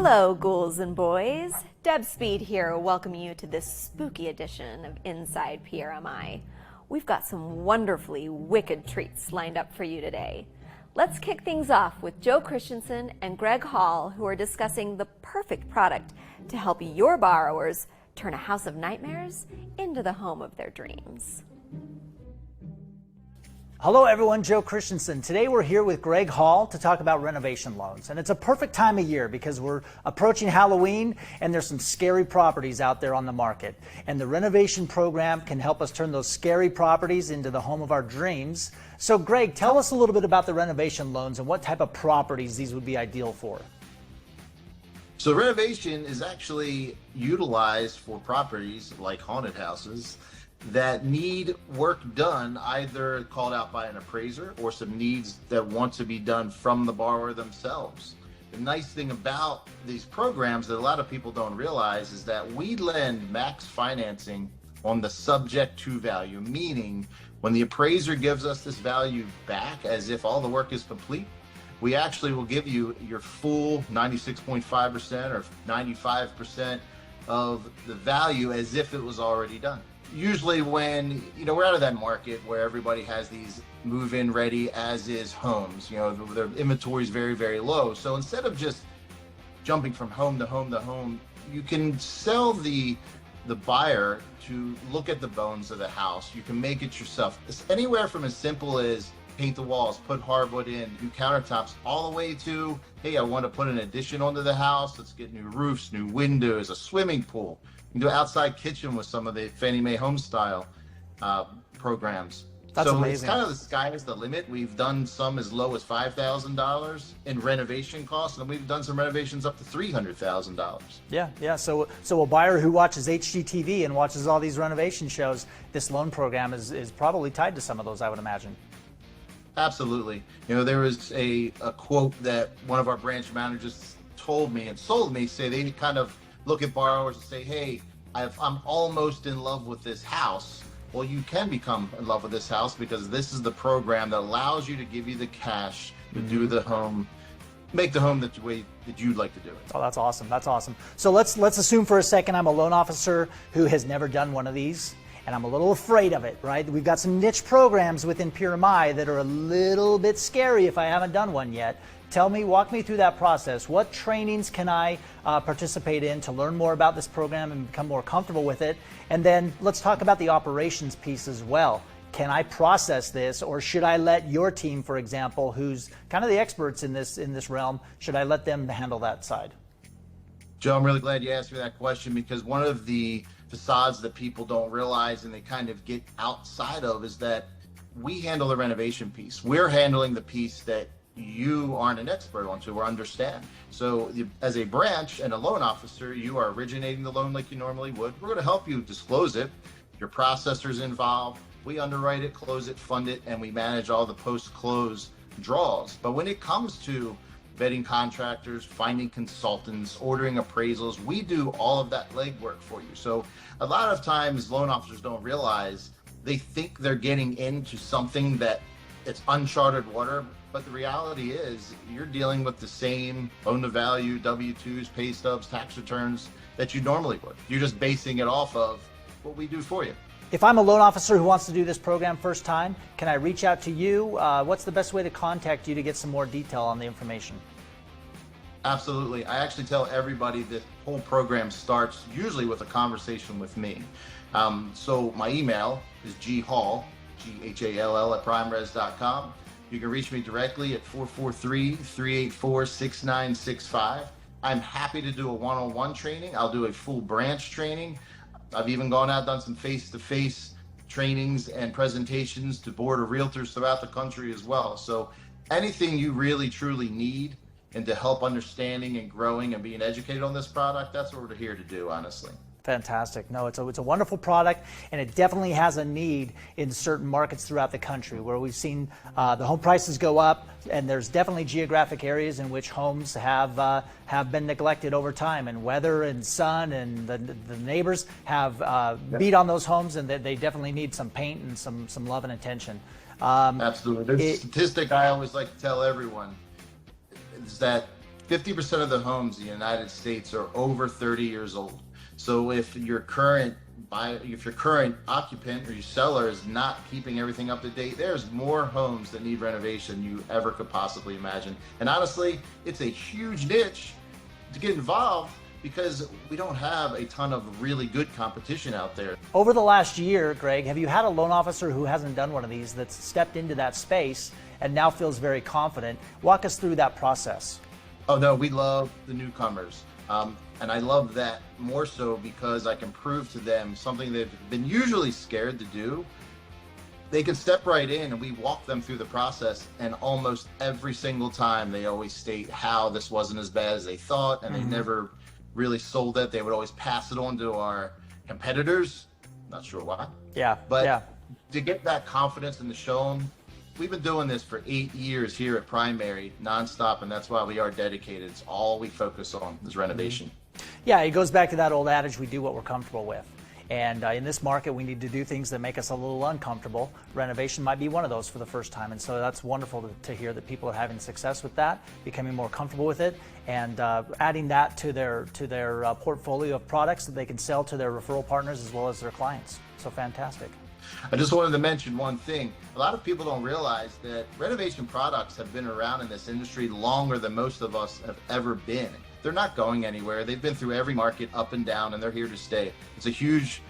Hello, ghouls and boys. Deb Speed here, welcoming you to this spooky edition of Inside PRMI. We've got some wonderfully wicked treats lined up for you today. Let's kick things off with Joe Christensen and Greg Hall, who are discussing the perfect product to help your borrowers turn a house of nightmares into the home of their dreams. Hello everyone, Joe Christensen. Today we're here with Greg Hall to talk about renovation loans. And it's a perfect time of year because we're approaching Halloween and there's some scary properties out there on the market. And the renovation program can help us turn those scary properties into the home of our dreams. So Greg, tell us a little bit about the renovation loans and what type of properties these would be ideal for. So renovation is actually utilized for properties like haunted houses that need work done, either called out by an appraiser or some needs that want to be done from the borrower themselves. The nice thing about these programs that a lot of people don't realize is that we lend max financing on the subject to value, meaning when the appraiser gives us this value back as if all the work is complete, we actually will give you your full 96.5% or 95% of the value as if it was already done. Usually when, we're out of that market where everybody has these move-in ready as is homes, their inventory is very, very low. So instead of just jumping from home to home to home, you can sell the buyer to look at the bones of the house. You can make it yourself. It's anywhere from as simple as paint the walls, put hardwood in, do countertops, all the way to, hey, I want to put an addition onto the house. Let's get new roofs, new windows, a swimming pool. You can do outside kitchen with some of the Fannie Mae home style programs. That's amazing. It's kind of the sky is the limit. We've done some as low as $5,000 in renovation costs, and we've done some renovations up to $300,000. Yeah. So a buyer who watches HGTV and watches all these renovation shows, this loan program is probably tied to some of those, I would imagine. Absolutely. There was a quote that one of our branch managers told me and sold me, say they kind of look at borrowers and say, hey, I'm almost in love with this house. Well, you can become in love with this house because this is the program that allows you to give you the cash to do the home, make the home the way that you'd like to do it. Oh, that's awesome. That's awesome. So let's assume for a second I'm a loan officer who has never done one of these, and I'm a little afraid of it, right? We've got some niche programs within PRMI that are a little bit scary if I haven't done one yet. Walk me through that process. What trainings can I participate in to learn more about this program and become more comfortable with it? And then let's talk about the operations piece as well. Can I process this, or should I let your team, for example, who's kind of the experts in this realm, should I let them handle that side? Joe, I'm really glad you asked me that question, because one of the facades that people don't realize and they kind of get outside of is that we handle the renovation piece. We're handling the piece that you aren't an expert on to or understand. So as a branch and a loan officer, you are originating the loan like you normally would. We're going to help you disclose it. Your processor's involved. We underwrite it, close it, fund it, and we manage all the post-close draws. But when it comes to vetting contractors, finding consultants, ordering appraisals, we do all of that legwork for you. So a lot of times loan officers don't realize, they think they're getting into something that it's uncharted water. But the reality is you're dealing with the same loan-to-value, W-2s, pay stubs, tax returns that you normally would. You're just basing it off of what we do for you. If I'm a loan officer who wants to do this program first time, can I reach out to you? What's the best way to contact you to get some more detail on the information? Absolutely. I actually tell everybody this whole program starts usually with a conversation with me. So my email is ghall, G-H-A-L-L @primeres.com. You can reach me directly at 443-384-6965. I'm happy to do a one-on-one training. I'll do a full branch training. I've even gone out, done some face-to-face trainings and presentations to board of realtors throughout the country as well. So anything you really, truly need and to help understanding and growing and being educated on this product, that's what we're here to do, honestly. Fantastic. No, it's a wonderful product, and it definitely has a need in certain markets throughout the country where we've seen the home prices go up, and there's definitely geographic areas in which homes have been neglected over time, and weather and sun and the neighbors have beat on those homes, and they definitely need some paint and some love and attention. Absolutely. There's a statistic I always like to tell everyone is that 50% of the homes in the United States are over 30 years old. So if your current occupant or your seller is not keeping everything up to date, there's more homes that need renovation than you ever could possibly imagine. And honestly, it's a huge niche to get involved because we don't have a ton of really good competition out there. Over the last year, Greg, have you had a loan officer who hasn't done one of these that's stepped into that space and now feels very confident? Walk us through that process. Oh no, we love the newcomers. And I love that more so because I can prove to them something they've been usually scared to do. They can step right in and we walk them through the process, and almost every single time they always state how this wasn't as bad as they thought, and they never really sold it. They would always pass it on to our competitors. Not sure why. Yeah, But to get that confidence and to show them, we've been doing this for 8 years here at Primary, nonstop, and that's why we are dedicated. It's all we focus on is renovation. Yeah, it goes back to that old adage, we do what we're comfortable with. And in this market, we need to do things that make us a little uncomfortable. Renovation might be one of those for the first time. And so that's wonderful to hear that people are having success with that, becoming more comfortable with it, and adding that to their portfolio of products that they can sell to their referral partners as well as their clients. So fantastic. I just wanted to mention one thing. A lot of people don't realize that renovation products have been around in this industry longer than most of us have ever been. They're not going anywhere. They've been through every market up and down, and they're here to stay. It's a huge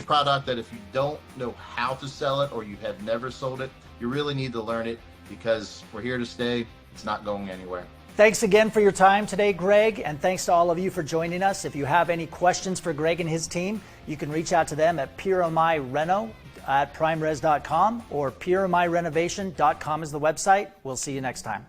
product that if you don't know how to sell it or you have never sold it, you really need to learn it because we're here to stay. It's not going anywhere. Thanks again for your time today, Greg, and thanks to all of you for joining us. If you have any questions for Greg and his team, you can reach out to them at PRMIReno@primeres.com or PRMIRenovation.com is the website. We'll see you next time.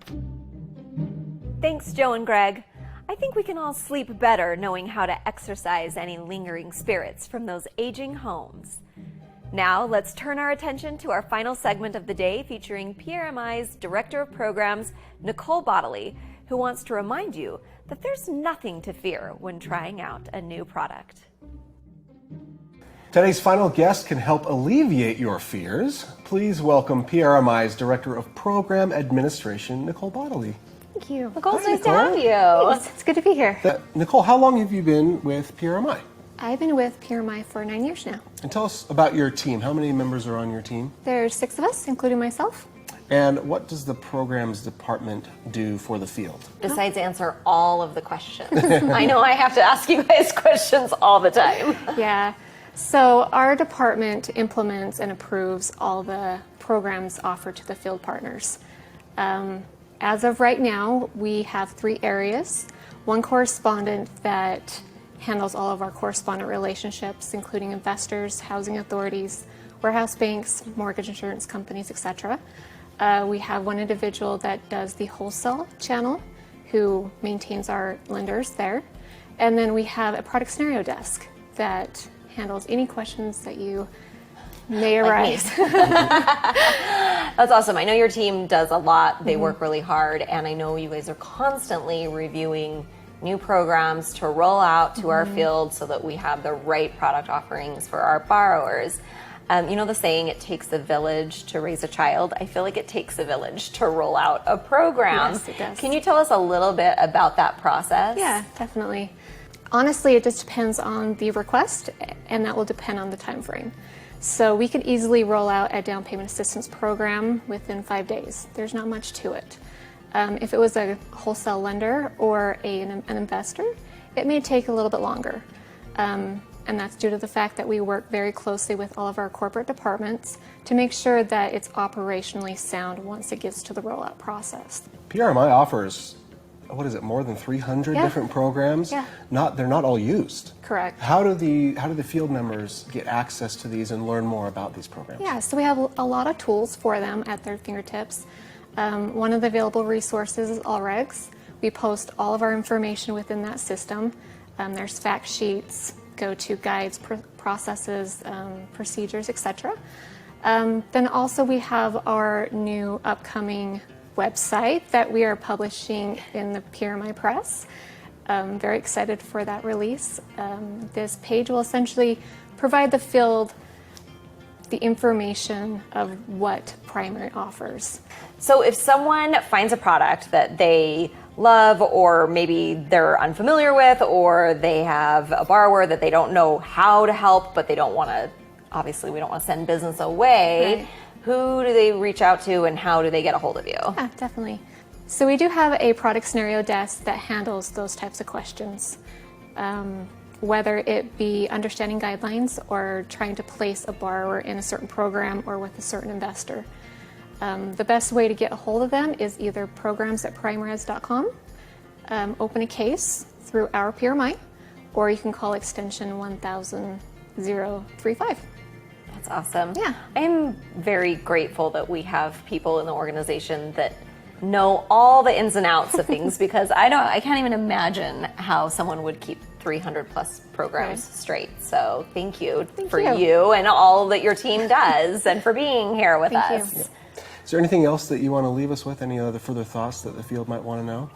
Thanks, Joe and Greg. I think we can all sleep better knowing how to exorcise any lingering spirits from those aging homes. Now, let's turn our attention to our final segment of the day featuring PRMI's Director of Programs, Nicole Bodley, who wants to remind you that there's nothing to fear when trying out a new product. Today's final guest can help alleviate your fears. Please welcome PRMI's Director of Program Administration, Nicole Bodley. Thank you. Nicole, Hi, nice to have you. It's good to be here. Nicole, how long have you been with PRMI? I've been with PRMI for 9 years now. And tell us about your team. How many members are on your team? There's 6 of us, including myself. And what does the programs department do for the field? Besides answer all of the questions. I know I have to ask you guys questions all the time. Yeah. So our department implements and approves all the programs offered to the field partners. As of right now, we have 3 areas. One correspondent that handles all of our correspondent relationships, including investors, housing authorities, warehouse banks, mortgage insurance companies, etc. We have one individual that does the wholesale channel, who maintains our lenders there. And then we have a product scenario desk that handles any questions that you may arise. That's awesome. I know your team does a lot. They work really hard, and I know you guys are constantly reviewing new programs to roll out to our field so that we have the right product offerings for our borrowers. You know the saying, it takes a village to raise a child? I feel like it takes a village to roll out a program. Yes, it does. Can you tell us a little bit about that process? Yeah, definitely. Honestly, it just depends on the request, and that will depend on the time frame. So we could easily roll out a down payment assistance program within 5 days. There's not much to it. If it was a wholesale lender or an investor, it may take a little bit longer. And that's due to the fact that we work very closely with all of our corporate departments to make sure that it's operationally sound once it gets to the rollout process. PRMI offers, what is it, more than 300 Yeah. different programs? Yeah. They're not all used. Correct. How do the field members get access to these and learn more about these programs? Yeah, so we have a lot of tools for them at their fingertips. One of the available resources is AllRegs. We post all of our information within that system. There's fact sheets, go-to guides, processes, procedures, etc. Then also we have our new upcoming website that we are publishing in the PRMI Press. Very excited for that release. This page will essentially provide the field the information of what Primary offers. So if someone finds a product that they love, or maybe they're unfamiliar with, or they have a borrower that they don't know how to help, but they don't want to, obviously we don't want to send business away. Right. Who do they reach out to and how do they get a hold of you? Yeah, definitely. So we do have a product scenario desk that handles those types of questions. Whether it be understanding guidelines or trying to place a borrower in a certain program or with a certain investor. The best way to get a hold of them is either programs@primeres.com, open a case through our PRMI, or you can call extension 1000-035. That's awesome. Yeah. I'm very grateful that we have people in the organization that know all the ins and outs of things because I can't even imagine how someone would keep 300 plus programs Right. straight. So thank you for you. you and all that your team does and for being here with Thank us. you. Is there anything else that you want to leave us with? Any other further thoughts that the field might want to know?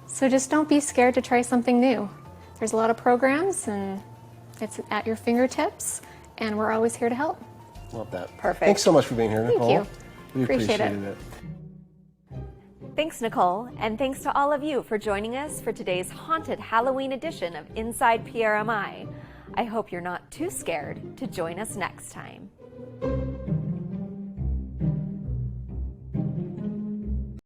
So just don't be scared to try something new. There's a lot of programs and it's at your fingertips, and we're always here to help. Love that. Perfect. Thanks so much for being here, Nicole. you. We Appreciate it. appreciated it. Thanks, Nicole, and thanks to all of you for joining us for today's haunted Halloween edition of Inside PRMI. I hope you're not too scared to join us next time.